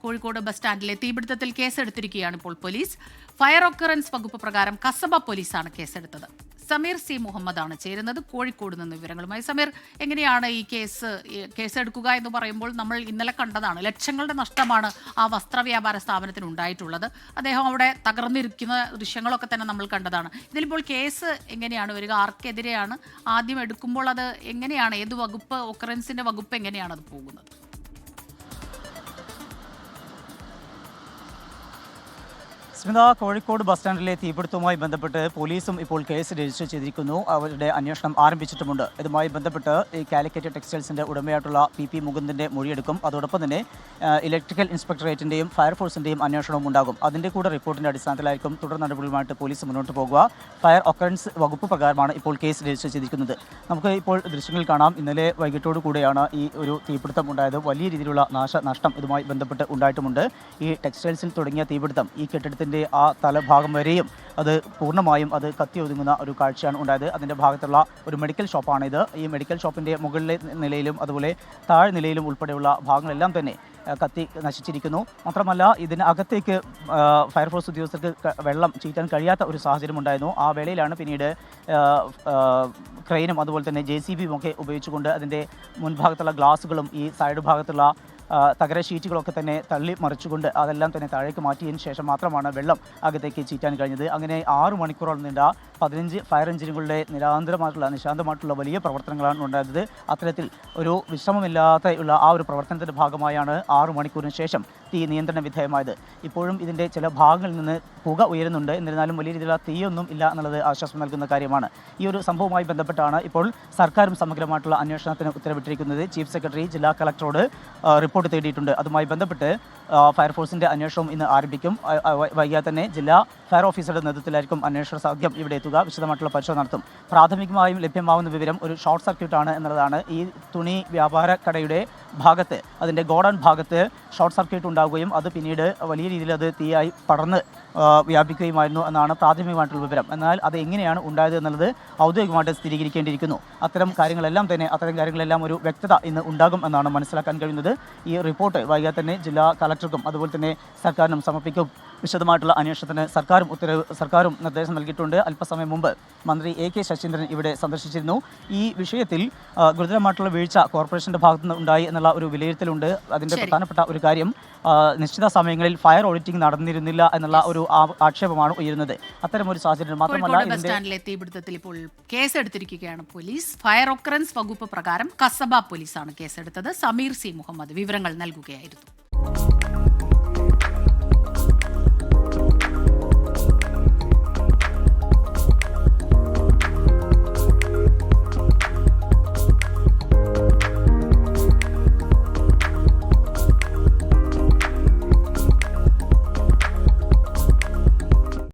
Kozhikode bus സ്റ്റാൻഡിലെ തീപിടുത്തത്തിൽ കേസെടുത്തിരിക്കുകയാണ് ഇപ്പോൾ police. Fire occurrence വകുപ്പ് പ്രകാരം കസബ പോലീസാണ് കേസെടുത്തത്. സമീർ സി മുഹമ്മദാണ് ചേരുന്നത് കോഴിക്കോട് നിന്ന് വിവരങ്ങളുമായി. സമീർ, എങ്ങനെയാണ് ഈ കേസെടുക്കുക എന്ന് പറയുമ്പോൾ നമ്മൾ ഇന്നലെ കണ്ടതാണ്, ലക്ഷങ്ങളുടെ നഷ്ടമാണ് ആ വസ്ത്രവ്യാപാര സ്ഥാപനത്തിന് ഉണ്ടായിട്ടുള്ളത്. അദ്ദേഹം അവിടെ തകർന്നിരിക്കുന്ന ദൃശ്യങ്ങളൊക്കെ തന്നെ നമ്മൾ കണ്ടതാണ്. ഇതിലിപ്പോൾ കേസ് എങ്ങനെയാണ് വരിക? ആർക്കെതിരെയാണ് ആദ്യം എടുക്കുമ്പോൾ? അത് എങ്ങനെയാണ്, ഏത് വകുപ്പ്, ഒക്കറൻസിന്റെ വകുപ്പ് എങ്ങനെയാണ് അത് പോകുന്നത്? സ്മിത, കോഴിക്കോട് ബസ് സ്റ്റാൻഡിലെ തീപിടുത്തവുമായി ബന്ധപ്പെട്ട് പോലീസും ഇപ്പോൾ കേസ് രജിസ്റ്റർ ചെയ്തിരിക്കുന്നു. അവരുടെ അന്വേഷണം ആരംഭിച്ചിട്ടുമുണ്ട്. ഇതുമായി ബന്ധപ്പെട്ട് ഈ കാലിക്കറ്റ് ടെക്സ്റ്റൈൽസിൻ്റെ ഉടമയായിട്ടുള്ള പി മുകുന്ദൻ്റെ മൊഴിയെടുക്കും. അതോടൊപ്പം തന്നെ ഇലക്ട്രിക്കൽ ഇൻസ്പെക്ടറേറ്റിൻ്റെയും ഫയർഫോഴ്സിൻ്റെയും അന്വേഷണവും ഉണ്ടാകും. അതിൻ്റെ കൂടെ റിപ്പോർട്ടിൻ്റെ അടിസ്ഥാനത്തിലായിരിക്കും തുടർ നടപടികളുമായിട്ട് പോലീസ് മുന്നോട്ട് പോകുക. ഫയർ ഒക്കറൻസ് വകുപ്പ് പ്രകാരമാണ് ഇപ്പോൾ കേസ് രജിസ്റ്റർ ചെയ്തിരിക്കുന്നത്. നമുക്ക് ഇപ്പോൾ ദൃശ്യങ്ങൾ കാണാം. ഇന്നലെ വൈകിട്ടോടു കൂടെയാണ് ഈ ഒരു തീപിടുത്തം ഉണ്ടായത്. വലിയ രീതിയിലുള്ള നാശനഷ്ടം ഇതുമായി ബന്ധപ്പെട്ട് ഉണ്ടായിട്ടുമുണ്ട്. ഈ ടെക്സ്റ്റൈൽസിൽ തുടങ്ങിയ തീപിടുത്തം ഈ കെട്ടിടത്തിൻ്റെ ആ തലഭാഗം വരെയും അത് പൂർണ്ണമായും അത് കത്തി ഒതുങ്ങുന്ന ഒരു കാഴ്ചയാണ് ഉണ്ടായത്. അതിൻ്റെ ഭാഗത്തുള്ള ഒരു മെഡിക്കൽ ഷോപ്പാണിത്. ഈ മെഡിക്കൽ ഷോപ്പിൻ്റെ മുകളിലെ നിലയിലും അതുപോലെ താഴ് നിലയിലും ഉൾപ്പെടെയുള്ള ഭാഗങ്ങളെല്ലാം തന്നെ കത്തി നശിച്ചിരിക്കുന്നു. മാത്രമല്ല ഇതിനകത്തേക്ക് ഫയർഫോഴ്സ് ഉദ്യോഗസ്ഥർക്ക് വെള്ളം ചീറ്റാൻ കഴിയാത്ത ഒരു സാഹചര്യം ഉണ്ടായിരുന്നു. ആ വേളയിലാണ് പിന്നീട് ക്രെയിനും അതുപോലെ തന്നെ JCBയും ഒക്കെ ഉപയോഗിച്ചുകൊണ്ട് അതിൻ്റെ മുൻഭാഗത്തുള്ള ഗ്ലാസുകളും ഈ സൈഡ് ഭാഗത്തുള്ള തകര ഷീറ്റുകളൊക്കെ തന്നെ തള്ളി മറിച്ചുകൊണ്ട് അതെല്ലാം തന്നെ താഴേക്ക് മാറ്റിയതിന് ശേഷം മാത്രമാണ് വെള്ളം അകത്തേക്ക് ചീറ്റാൻ കഴിഞ്ഞത്. അങ്ങനെ 6 മണിക്കൂറോളം നീണ്ട 15 ഫയർ എഞ്ചിനുകളുടെ നിശാന്തമായിട്ടുള്ള വലിയ പ്രവർത്തനങ്ങളാണ് ഉണ്ടായത്. അത്തരത്തിൽ ഒരു വിശ്രമമില്ലാതെയുള്ള ആ ഒരു പ്രവർത്തനത്തിൻ്റെ ഭാഗമായാണ് 6 മണിക്കൂറിന് ശേഷം തീ നിയന്ത്രണ വിധേയമായത്. ഇപ്പോഴും ഇതിൻ്റെ ചില ഭാഗങ്ങളിൽ നിന്ന് പുക ഉയരുന്നുണ്ട്. എന്നിരുന്നാലും വലിയ രീതിയിലുള്ള തീയൊന്നും ഇല്ല എന്നുള്ളത് ആശ്വാസം നൽകുന്ന കാര്യമാണ്. ഈ ഒരു സംഭവവുമായി ബന്ധപ്പെട്ടാണ് ഇപ്പോൾ സർക്കാരും സമഗ്രമായിട്ടുള്ള അന്വേഷണത്തിന് ഉത്തരവിട്ടിരിക്കുന്നത്. ചീഫ് സെക്രട്ടറി ജില്ലാ കളക്ടറോട് റിപ്പോർട്ട് തേടിയിട്ടുണ്ട്. അതുമായി ബന്ധപ്പെട്ട് ഫയർഫോഴ്സിൻ്റെ അന്വേഷണം ഇന്ന് ആരംഭിക്കും. വൈകാതെ തന്നെ ജില്ലാ ഫയർ ഓഫീസറുടെ നേതൃത്വത്തിലായിരിക്കും അന്വേഷണ സംഘം ഇവിടെ എത്തുക. വിശദമായിട്ടുള്ള പരിശോധന നടത്തും. പ്രാഥമികമായും ലഭ്യമാവുന്ന വിവരം ഒരു ഷോർട്ട് സർക്യൂട്ടാണ് എന്നുള്ളതാണ്. ഈ തുണി വ്യാപാര കടയുടെ ഭാഗത്ത്, അതിൻ്റെ ഗോഡൗൺ ഭാഗത്ത് ഷോർട്ട് സർക്യൂട്ട് ഉണ്ടാവുകയും അത് പിന്നീട് വലിയ രീതിയിൽ അത് തീയായി പടർന്ന് വ്യാപിക്കുകയുമായിരുന്നു എന്നാണ് പ്രാഥമികമായിട്ടുള്ള വിവരം. എന്നാൽ അത് എങ്ങനെയാണ് ഉണ്ടായത് എന്നുള്ളത് ഔദ്യോഗികമായിട്ട് സ്ഥിരീകരിക്കേണ്ടിയിരിക്കുന്നു. അത്തരം കാര്യങ്ങളെല്ലാം ഒരു വ്യക്തത ഇന്ന് ഉണ്ടാകും എന്നാണ് മനസ്സിലാക്കാൻ കഴിയുന്നത്. ഈ റിപ്പോർട്ട് വൈകാതെ തന്നെ ജില്ലാ കളക്ടർക്കും അതുപോലെ തന്നെ സർക്കാരിനും സമർപ്പിക്കും. വിശദമായിട്ടുള്ള അന്വേഷണത്തിന് സർക്കാരും നിർദ്ദേശം നൽകിയിട്ടുണ്ട്. അല്പസമയം മുമ്പ് മന്ത്രി AK ശശീന്ദ്രൻ ഇവിടെ സന്ദർശിച്ചിരുന്നു. ഈ വിഷയത്തിൽ ഗുരുതരമായിട്ടുള്ള വീഴ്ച കോർപ്പറേഷൻ്റെ ഭാഗത്തുനിന്ന് ഉണ്ടായി എന്നുള്ള ഒരു വിലയിരുത്തലുണ്ട്. അതിൻ്റെ പ്രധാനപ്പെട്ട ഒരു കാര്യം, നിശ്ചിത സമയങ്ങളിൽ ഫയർ ഓഡിറ്റിംഗ് നടന്നിരുന്നില്ല എന്നുള്ള ഒരു ആക്ഷേപമാണ് ഉയരുന്നത്. അത്തരം ഒരു സാഹചര്യം മാത്രമല്ല, ബസ് സ്റ്റാൻഡിലെ തീപിടുത്തത്തിൽ ഇപ്പോൾ കേസെടുത്തിരിക്കുകയാണ് പോലീസ്. ഫയർ ഒക്കറൻസ് വകുപ്പ് പ്രകാരം കസബ പോലീസാണ് കേസെടുത്തത്. സമീർ സി മുഹമ്മദ് വിവരങ്ങൾ നൽകുകയായിരുന്നു.